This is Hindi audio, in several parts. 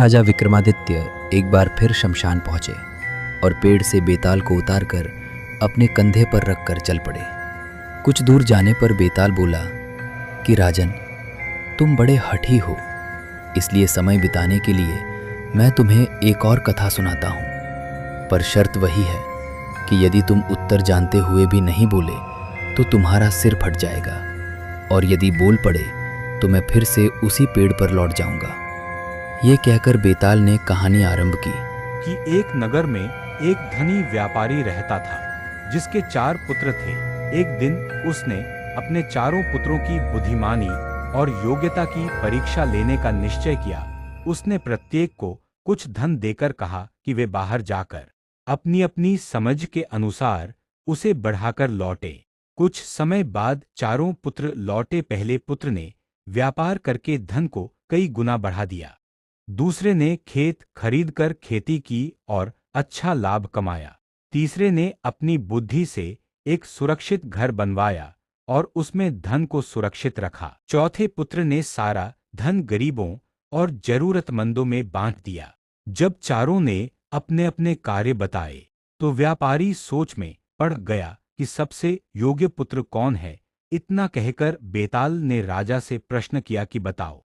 राजा विक्रमादित्य एक बार फिर शमशान पहुंचे और पेड़ से बेताल को उतारकर अपने कंधे पर रखकर चल पड़े। कुछ दूर जाने पर बेताल बोला कि राजन, तुम बड़े हठी हो, इसलिए समय बिताने के लिए मैं तुम्हें एक और कथा सुनाता हूँ। पर शर्त वही है कि यदि तुम उत्तर जानते हुए भी नहीं बोले तो तुम्हारा सिर फट जाएगा, और यदि बोल पड़े तो मैं फिर से उसी पेड़ पर लौट जाऊंगा। ये कहकर बेताल ने कहानी आरंभ की कि एक नगर में एक धनी व्यापारी रहता था, जिसके 4 पुत्र थे। एक दिन उसने अपने चारों पुत्रों की बुद्धिमानी और योग्यता की परीक्षा लेने का निश्चय किया। उसने प्रत्येक को कुछ धन देकर कहा कि वे बाहर जाकर अपनी अपनी समझ के अनुसार उसे बढ़ाकर लौटे। कुछ समय बाद चारों पुत्र लौटे। पहले पुत्र ने व्यापार करके धन को कई गुना बढ़ा दिया। दूसरे ने खेत खरीदकर खेती की और अच्छा लाभ कमाया। तीसरे ने अपनी बुद्धि से एक सुरक्षित घर बनवाया और उसमें धन को सुरक्षित रखा। चौथे पुत्र ने सारा धन गरीबों और जरूरतमंदों में बांट दिया। जब चारों ने अपने अपने कार्य बताए तो व्यापारी सोच में पड़ गया कि सबसे योग्य पुत्र कौन है। इतना कहकर बेताल ने राजा से प्रश्न किया कि बताओ,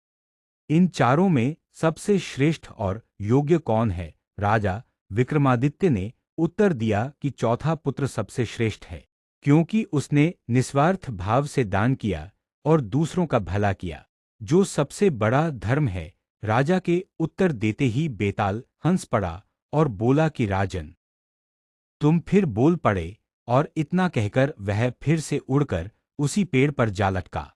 इन चारों में सबसे श्रेष्ठ और योग्य कौन है। राजा विक्रमादित्य ने उत्तर दिया कि चौथा पुत्र सबसे श्रेष्ठ है, क्योंकि उसने निस्वार्थ भाव से दान किया और दूसरों का भला किया, जो सबसे बड़ा धर्म है। राजा के उत्तर देते ही बेताल हंस पड़ा और बोला कि राजन, तुम फिर बोल पड़े। और इतना कहकर वह फिर से उड़कर उसी पेड़ पर जा लटका।